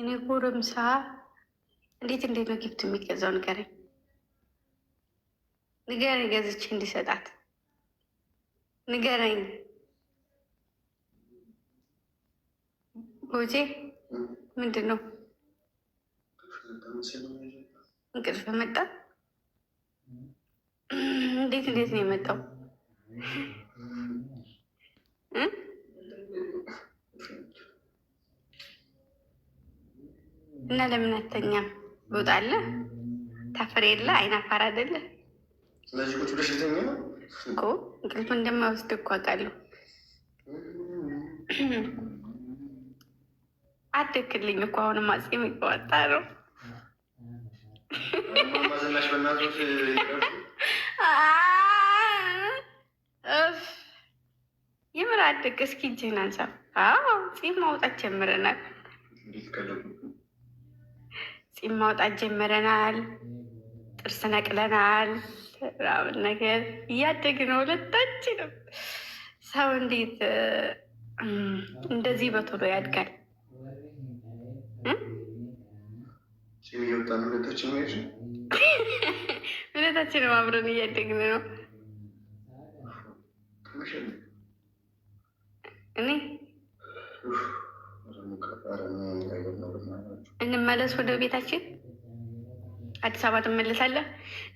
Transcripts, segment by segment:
እኔ ጎረምሳ እንዴት ነው ጊፍት የሚገዛው? ንገረኝ፣ ገዝቼ እንዲሰጣት ንገረኝ። ቦቼ ምንድን ነው እንቅልፍ መጣ? እንዴት ነው የመጣው? እና ለምን አተኛም? ትወጣለህ? ታፈር የለ አይን አፋር አይደለ እኮ እንቅልፍ እንደማይወስድ እኮ አውቃለሁ። አደክልኝ እኮ አሁንም አፄ የሚወጣ ነው። የምር አደግ። እስኪ እጅህን አንሳ። ፂም ማውጣት ጀምረናል። ፂም ማውጣት ጀምረናል። ጥርስ ነቅለናል። ምናምን ነገር እያደግን ነው ሁለታችንም። ሰው እንዴት እንደዚህ በቶሎ ያድጋል? ሁለታችንም አብረን እያደግን ነው። እኔ እንመለስ ወደ ቤታችን። አዲስ አበባ ትመለሳለህ?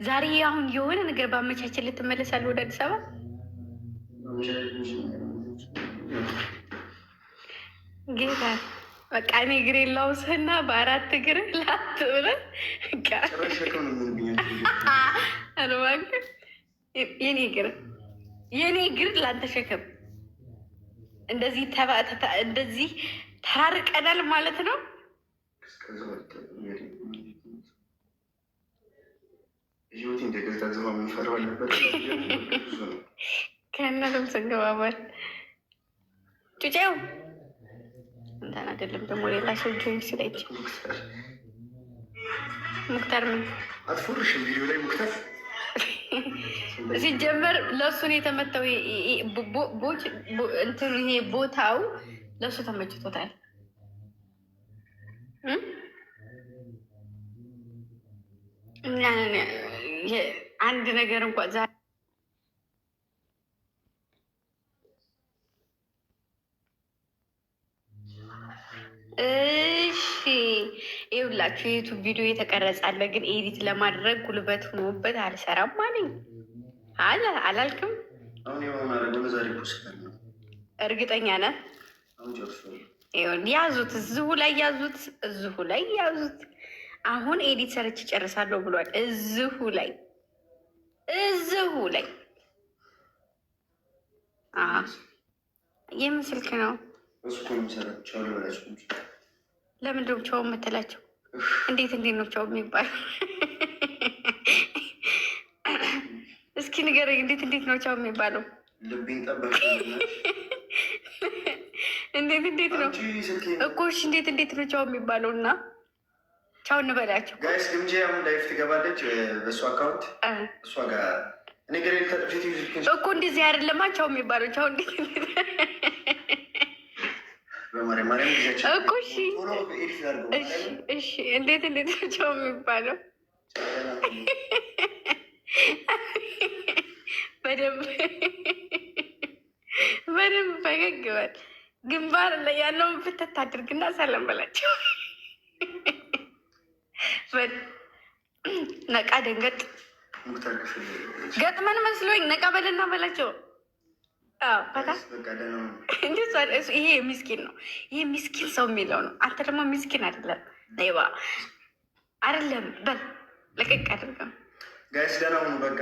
ዛሬ አሁን የሆነ ነገር ባመቻችን ልትመለሳለህ ወደ አዲስ አበባ? ጌታ በቃ እኔ እግሬ ላውስህና በአራት እግር ላት ብለህ የኔ እግር ላንተሸከም። እንደዚህ ተራርቀናል ማለት ነው። ከእነሱም ስንገባባል ጩጬው እንትን አይደለም ደግሞ ሌላ ሰው ጆይን ስለች ሙክታር ምን አትፎርሽም? ቪዲዮ ላይ ሙክታር ሲጀመር ለእሱን የተመታው እንትኑ ይሄ ቦታው ለእሱ ተመችቶታል። አንድ ነገር እንኳን ዛሬ ይኸውላችሁ የዩቱብ ቪዲዮ የተቀረጻለ፣ ግን ኤዲት ለማድረግ ጉልበት ሆኖበት አልሰራም አለኝ። አላልክም? እርግጠኛ ነህ? ያዙት፣ እዚሁ ላይ ያዙት፣ እዚሁ ላይ ያዙት። አሁን ኤዲት ሰርች ጨርሳለሁ ብሏል። እዚሁ ላይ የምን ስልክ ነው? ለምንድነው ቻው የምትላቸው? እንዴት ነው ቻው የሚባለው? እስኪ ንገረኝ፣ እንዴት ነው ቻው የሚባለው? እንዴት ነው እኮ? እሺ እንዴት ነው ቻው የሚባለው? እና ቻው እንበላቸው ጋይስ። ግምጄ አሁን ላይፍ ትገባለች በእሱ አካውንት እሷ ጋር እኮ እንደዚህ አይደለማ ቻው የሚባለው። ቻው እንዴት እኮ እሺ፣ እንዴት ቻው የሚባለው? በደንብ ፈገግ በል። ግንባር ላይ ያለውን ፍተት አድርግና ሰላም በላቸው። ነቃ ደንገጥ ገጥመን መስሎኝ ነቃ በልና በላቸው። ይሄ ሚስኪን ነው። ይሄ ሚስኪን ሰው የሚለው ነው። አንተ ደግሞ ሚስኪን አይደለም፣ ነይባ አይደለም። በል ለቀቅ አድርገው ጋይስ። ደህና ሁኑ። በቃ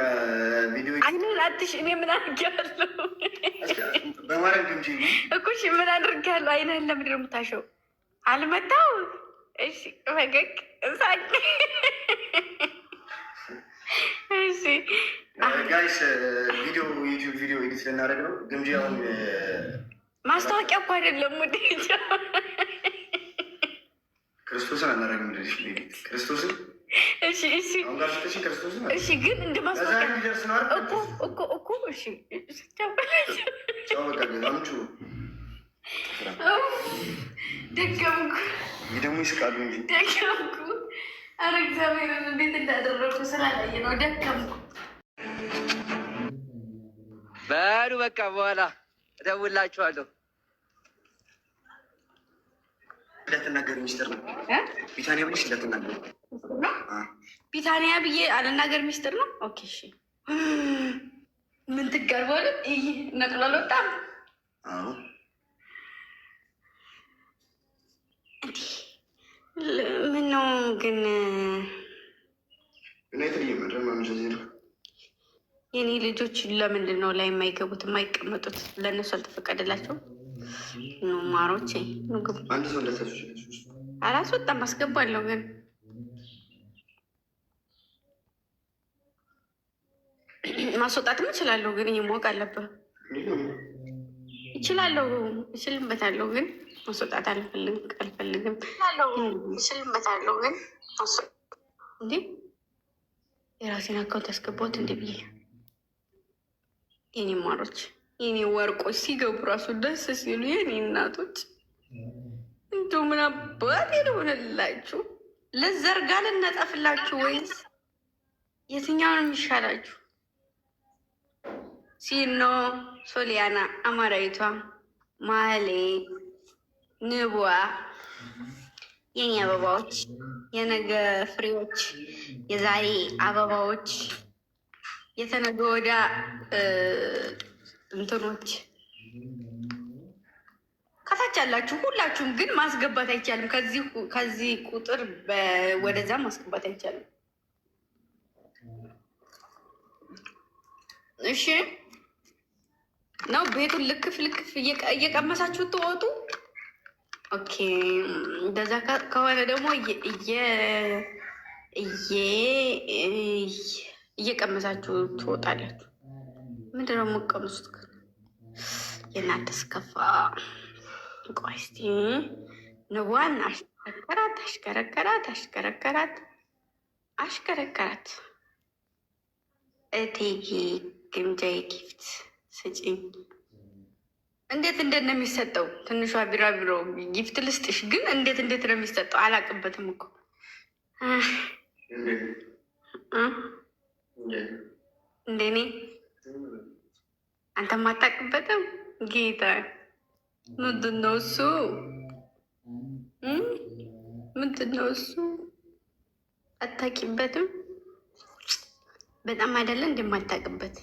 ቪዲዮ አይኑን አትሽ። እኔ ምን አድርጌያለሁ? በማድረግ ግምጂ እኮ እሺ፣ ምን አድርጌያለሁ? አይንህን ለምንድን ነው የምታሸው? አልመታው። እሺ፣ ፈገግ እሳቅ። እሺ ጋይስ፣ ዩቲዩብ ቪዲዮ ኤዲት ልናደርግ ነው። ግምጂ አሁን ማስታወቂያ እኮ አይደለም። ወደ ክርስቶስን አናደርግም። ክርስቶስን እሺ፣ ግን እንደ ማስታወቂያ እኮ እሺ፣ ደገምኩ። ይህ ደግሞ ይስቃሉ እንጂ ደገምኩ። ኧረ እግዚአብሔር እንዴት እንዳደረጉ ስላላየ ነው። ደገምኩ። በሉ በቃ በኋላ እደውልላችኋለሁ። እንዳትናገር ሚስጥር ነው። ቢታንያ ብለሽ እንዳትናገር። ቢታንያ ብዬ አልናገር ሚስጥር ነው። ኦኬ እሺ። ምን ትጋርበል? ይህ ነቅሏል። በጣም እንዲህ ምን ነው ግን የኔ ልጆች ለምንድን ነው ላይ የማይገቡት የማይቀመጡት? ለእነሱ አልተፈቀደላቸውም? ኑ ማሮቼ ኑ ግቡ። አላስወጣም፣ አስገባለሁ ግን ማስወጣትም እችላለሁ፣ ግን ይሄ ማወቅ አለብህ። እችላለሁ፣ እችልበታለሁ፣ ግን ማስወጣት አልፈልግም። እችልበታለሁ፣ ግን እንዴ የራሴን አካውንት ያስገባሁት እንዴ ብዬ የኔ ማሮች፣ የኔ ወርቆች ሲገቡ ራሱ ደስ ሲሉ የኔ እናቶች እንዶ ምን አባት የሆነላችሁ? ልዘርጋ ልነጠፍላችሁ ወይስ የትኛውን የሚሻላችሁ? ሲኖ ሶሊያና፣ አማራዊቷ፣ ማህሌ፣ ንቧ፣ የኔ አበባዎች፣ የነገ ፍሬዎች፣ የዛሬ አበባዎች፣ የተነገ ወዳ እንትኖች ከታች ያላችሁ ሁላችሁም ግን ማስገባት አይቻልም። ከዚህ ቁጥር ወደዛ ማስገባት አይቻልም። እሺ ነው ቤቱን ልክፍ እየቀመሳችሁ ትወጡ። ኦኬ እንደዛ ከሆነ ደግሞ እየቀመሳችሁ ትወጣላችሁ። ምንድነው የምትቀምሱት? የእናንተ ስከፋ። ቆይ እስኪ ንቧን አሽከረከራት። እቴጌ ግምጃዬ ጊፍት ስጪኝ። እንዴት ነው የሚሰጠው? ትንሿ ቢራቢሮ ጊፍት ልስጥሽ፣ ግን እንዴት ነው የሚሰጠው? አላቅበትም እኮ እንደኔ አንተ ማታቅበትም። ጌታ ምንድን ነው እሱ? ምንድን ነው እሱ? አታቂበትም? በጣም አይደለ እንደማታቅበት